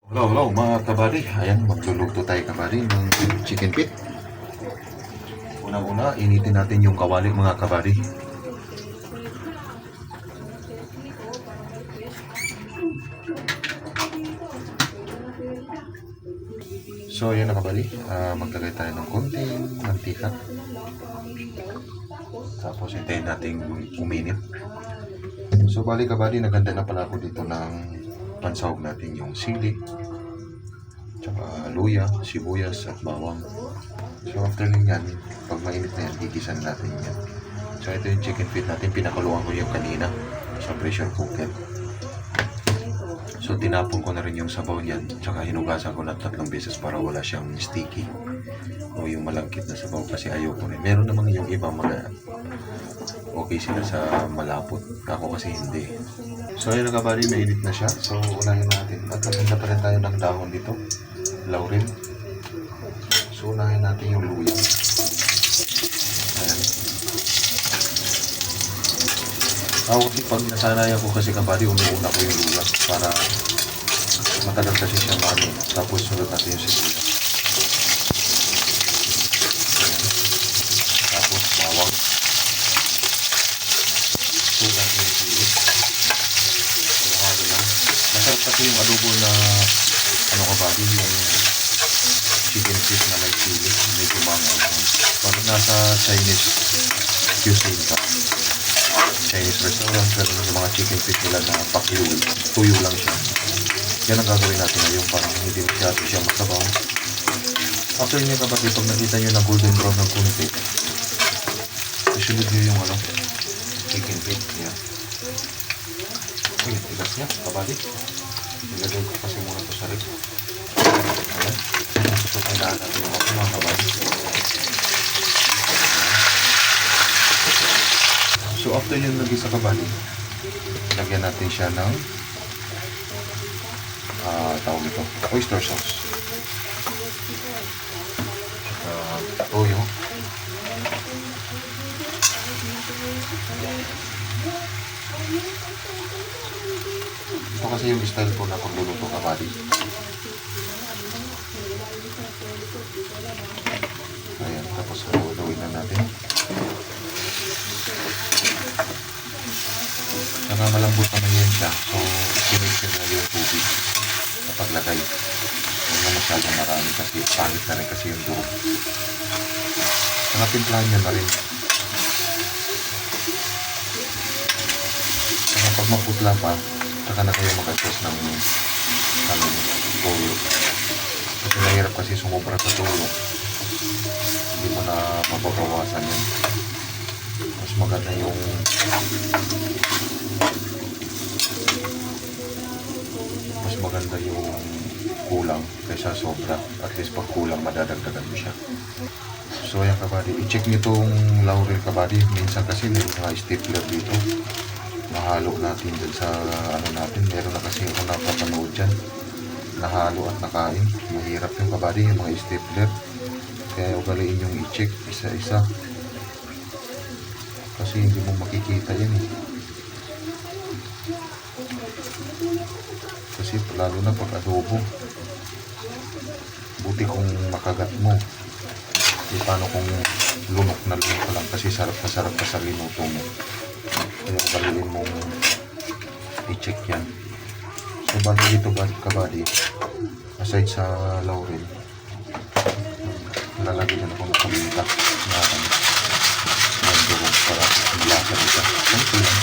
Hello mga kabady. Ayan, magluluto tayo kabady ng chicken feet. Unang-una, initin natin yung kawali mga kabady. So ayan na kabady, maglagay tayo ng konting mantika. Tapos hintayin natin uminit. So bali kabady, naganda na pala ako dito ng pansahog natin yung sili, tsaka luya, sibuyas at bawang. So after nyan, pag mainit na yan, gigisan natin yan. So ito yung chicken feet natin, pinakuluan ko yung kanina sa pressure cooker. So tinapon ko na rin yung sabaw niyan, tsaka hinugasan ko na 3 beses para wala siyang sticky o yung malangkit na sabaw kasi ayoko rin. Meron naman yung iba mga okay sila sa malapot, ako kasi hindi. So ayun na kabady, mainit na siya. So unahin natin, magkaganda pa rin tayo ng dahon dito, laurel. So unahin natin yung luya. Ayan. Ako kasi pag nasanayan ko kasi kabady, umuuna ko yung luya para matagal kasi siya mano. Tapos sunod natin yung sibuyas. Ayan. Tapos bawang. So natin yung sili. Halo lang. Masarap kasi yung adobo na ano kabady, yung chicken feet na may sili. Medyo mangang. Parang nasa Chinese cuisine ka. Chinese restaurant, pero yung mga chicken feet nila na pakyul, tuyo lang siya. Yan ang gagawin natin ngayon, parang hindi masyado siya masabaw. After nyo kabady, pag nakita nyo na golden brown ng kunti, isunod nyo yung ano, chicken feet. Yan. Uy, tigas niya kabady. Nilagay ko kasi muna ito sa rib. Ayan. So, kailangan natin yung mga kabady. So after yun lagi sa kabady, lagyan natin siya ng tawag ito, oyster sauce. Tsaka toyo. Ito kasi yung style ko na pagluluto kabady. Ayan, tapos haluin na natin. Saka malambot naman yan siya. So, sinix nyo na yung tubig sa paglagay. Huwag na masyadong marami kasi pangit na rin kasi yung durog. Saka timplahan nyo na rin. Saka pag maputla pa, saka na kayo mag-adjust ng toyo. Kasi nahirap kasi sumobra sa toyo. Hindi mo na mababawasan yan. Mas maganda yung kulang kaysa sobra. At least pag kulang, madadagdagan mo siya. So ayan kabady, i-check nyo itong laurel kabady. Minsan kasi may mga stapler dito. Nahalo natin dyan sa ano natin. Meron na kasi ako napapanood dyan. Nahalo at nakain. Mahirap yung kabady, yung mga stapler. Kaya ugaliin yung i-check isa-isa. Kasi hindi mo makikita yan eh. Kasi lalo na pag adobo, buti kung makagat mo. Di paano kung lunok na lunok ka lang kasi sarap ka sa linuto mo. Kaya baliin mong i-check yan. So bali dito kabady, aside sa laurel, lalagyan na ako ng paminta na durog para lasa nito. Simple lang.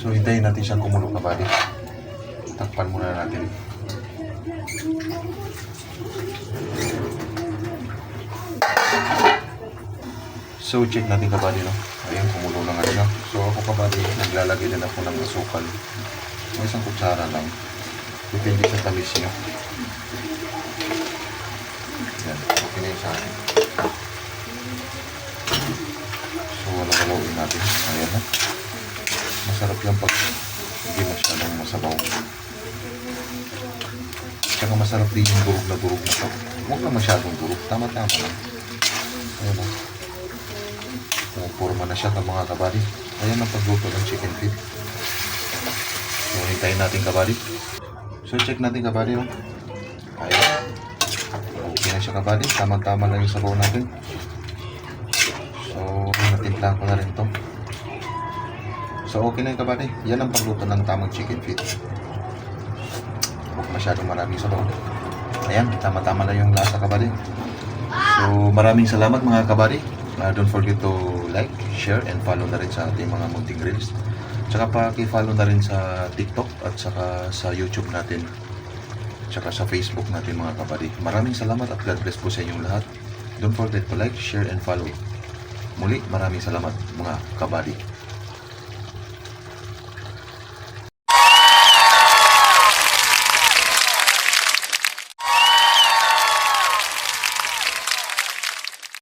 So hintayin natin siyang kumulo kabady. Takpan muna natin. So check natin kabady, no? Ayan, kumulo na nga siya. So ako kabady, naglalagay din ako ng asukal. May isang kutsara lang. Depende sa tamis niyo. Yan, okay na yun sa akin. So wala-walawin natin. Ayan na. Masarap yan pag hindi masyadong masabaw. Tsaka masarap din yung durog na ito. Huwag na masyadong durog. Tama-tama lang. Ayan na. forma na siya mga kabady. Ayan ang pagluto ng chicken feet. So hintayin natin kabady. So check natin kabady. No? Ayan. Okay na siya kabady. Tama-tama lang yung sabaw natin. So natimplahan ko na rin to. So okay na yung kabady. Yan ang pagluto ng tamang chicken feet. Huwag masyadong maraming sabaw. Ayan, tama-tama na yung lasa kabady. So maraming salamat mga kabady. Don't forget to like, share, and follow na rin sa ating mga munting reels. Tsaka pa-follow na rin sa TikTok at saka sa YouTube natin. Tsaka sa Facebook natin mga kabady. Maraming salamat at God bless po sa inyong lahat. Don't forget to like, share, and follow. Muli, maraming salamat mga kabady.